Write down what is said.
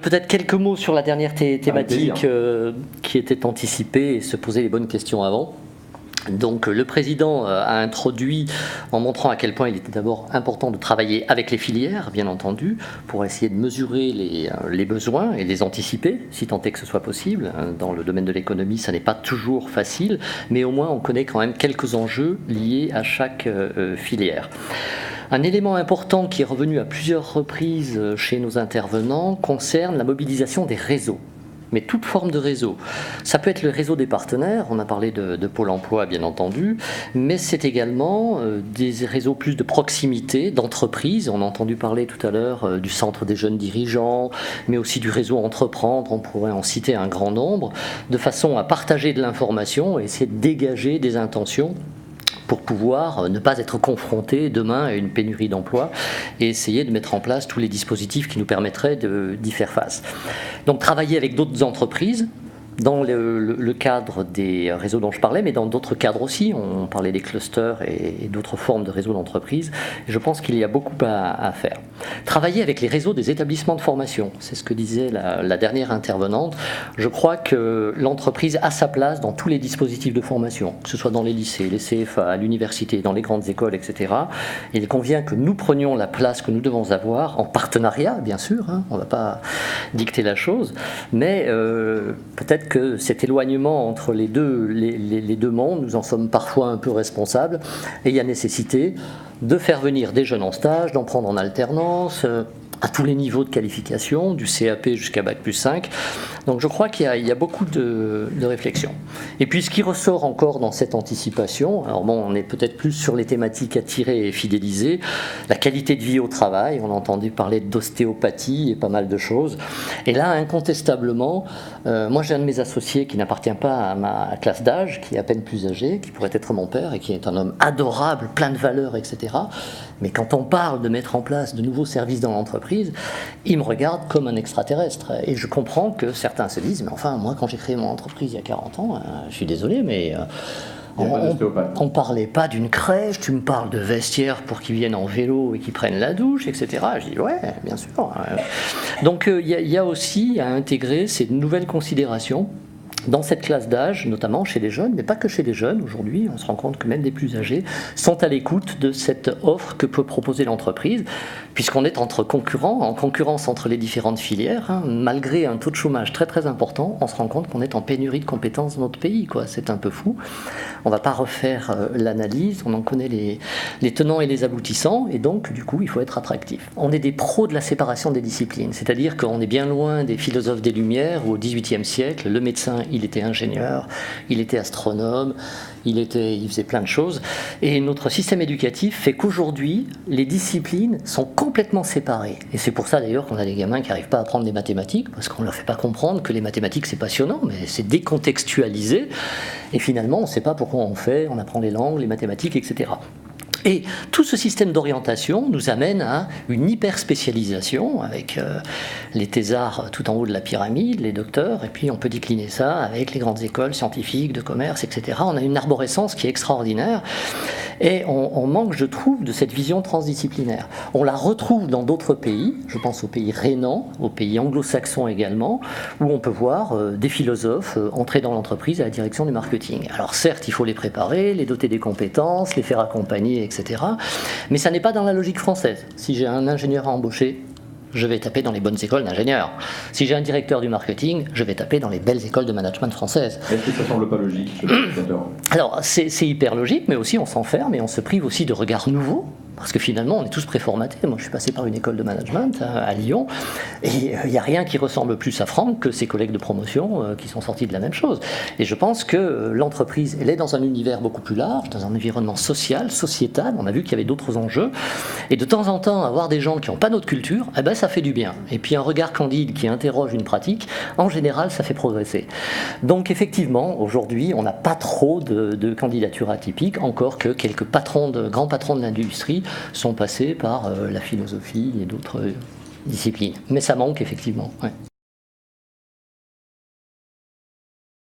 Peut-être quelques mots sur la dernière thématique qui était anticipée et se poser les bonnes questions avant. Donc le président a introduit en montrant à quel point il était d'abord important de travailler avec les filières, bien entendu, pour essayer de mesurer les besoins et les anticiper, si tant est que ce soit possible. Dans le domaine de l'économie, ça n'est pas toujours facile, mais au moins on connaît quand même quelques enjeux liés à chaque filière. Un élément important qui est revenu à plusieurs reprises chez nos intervenants concerne la mobilisation des réseaux. Mais toute forme de réseau. Ça peut être le réseau des partenaires, on a parlé de Pôle emploi bien entendu, mais c'est également des réseaux plus de proximité, d'entreprises. On a entendu parler tout à l'heure du centre des jeunes dirigeants, mais aussi du réseau Entreprendre, on pourrait en citer un grand nombre, de façon à partager de l'information et essayer de dégager des intentions pour pouvoir ne pas être confronté demain à une pénurie d'emploi et essayer de mettre en place tous les dispositifs qui nous permettraient d'y faire face. Donc travailler avec d'autres entreprises, dans le cadre des réseaux dont je parlais, mais dans d'autres cadres aussi, on parlait des clusters et d'autres formes de réseaux d'entreprise, je pense qu'il y a beaucoup à faire. Travailler avec les réseaux des établissements de formation, c'est ce que disait la dernière intervenante. Je crois que l'entreprise a sa place dans tous les dispositifs de formation, que ce soit dans les lycées, les CFA, à l'université, dans les grandes écoles, etc. Il convient que nous prenions la place que nous devons avoir, en partenariat, bien sûr, on ne va pas dicter la chose, mais peut-être que cet éloignement entre les deux mondes, nous en sommes parfois un peu responsables, et il y a nécessité de faire venir des jeunes en stage, d'en prendre en alternance, à tous les niveaux de qualification, du CAP jusqu'à Bac+5. Donc je crois qu'il y a beaucoup de réflexion. Et puis ce qui ressort encore dans cette anticipation, alors bon, on est peut-être plus sur les thématiques attirées et fidélisées, la qualité de vie au travail, on a entendu parler d'ostéopathie et pas mal de choses. Et là, incontestablement, moi j'ai un de mes associés qui n'appartient pas à ma classe d'âge, qui est à peine plus âgé, qui pourrait être mon père et qui est un homme adorable, plein de valeurs, etc. Mais quand on parle de mettre en place de nouveaux services dans l'entreprise, il me regarde comme un extraterrestre. Et je comprends que certains se disent, mais enfin, moi quand j'ai créé mon entreprise il y a 40 ans, je suis désolé, mais on ne parlait pas d'une crèche, tu me parles de vestiaires pour qu'ils viennent en vélo et qu'ils prennent la douche, etc. Je dis, ouais, bien sûr. Donc il y a aussi à intégrer ces nouvelles considérations dans cette classe d'âge, notamment chez les jeunes, mais pas que chez les jeunes. Aujourd'hui, on se rend compte que même des plus âgés sont à l'écoute de cette offre que peut proposer l'entreprise, puisqu'on est entre concurrents, en concurrence entre les différentes filières. Malgré un taux de chômage très très important, on se rend compte qu'on est en pénurie de compétences dans notre pays, quoi. C'est un peu fou. On ne va pas refaire l'analyse, on en connaît les tenants et les aboutissants, et donc du coup, il faut être attractif. On est des pros de la séparation des disciplines, c'est-à-dire qu'on est bien loin des philosophes des Lumières, où au XVIIIe siècle, le médecin, il était ingénieur, il était astronome, il faisait plein de choses. Et notre système éducatif fait qu'aujourd'hui, les disciplines sont complètement séparées. Et c'est pour ça d'ailleurs qu'on a des gamins qui n'arrivent pas à apprendre les mathématiques, parce qu'on ne leur fait pas comprendre que les mathématiques c'est passionnant, mais c'est décontextualisé. Et finalement, on ne sait pas pourquoi on apprend les langues, les mathématiques, etc. Et tout ce système d'orientation nous amène à une hyper-spécialisation avec les thésards tout en haut de la pyramide, les docteurs, et puis on peut décliner ça avec les grandes écoles scientifiques, de commerce, etc. On a une arborescence qui est extraordinaire et on manque, je trouve, de cette vision transdisciplinaire. On la retrouve dans d'autres pays, je pense aux pays rhénans, aux pays anglo-saxons également, où on peut voir des philosophes entrer dans l'entreprise à la direction du marketing. Alors certes, il faut les préparer, les doter des compétences, les faire accompagner, etc. Mais ça n'est pas dans la logique française. Si j'ai un ingénieur à embaucher, je vais taper dans les bonnes écoles d'ingénieurs. Si j'ai un directeur du marketing, je vais taper dans les belles écoles de management françaises. Est-ce que ça semble pas logique? Alors, c'est hyper logique, mais aussi on s'enferme et on se prive aussi de regards nouveaux. Parce que finalement, on est tous préformatés. Moi, je suis passé par une école de management à Lyon, et il n'y a rien qui ressemble plus à Franck que ses collègues de promotion qui sont sortis de la même chose. Et je pense que l'entreprise, elle est dans un univers beaucoup plus large, dans un environnement social, sociétal. On a vu qu'il y avait d'autres enjeux. Et de temps en temps, avoir des gens qui n'ont pas notre culture, eh ben, ça fait du bien. Et puis un regard candide qui interroge une pratique, en général, ça fait progresser. Donc effectivement, aujourd'hui, on n'a pas trop de candidatures atypiques, encore que quelques grands patrons de l'industrie sont passés par la philosophie et d'autres disciplines. Mais ça manque effectivement. Ouais.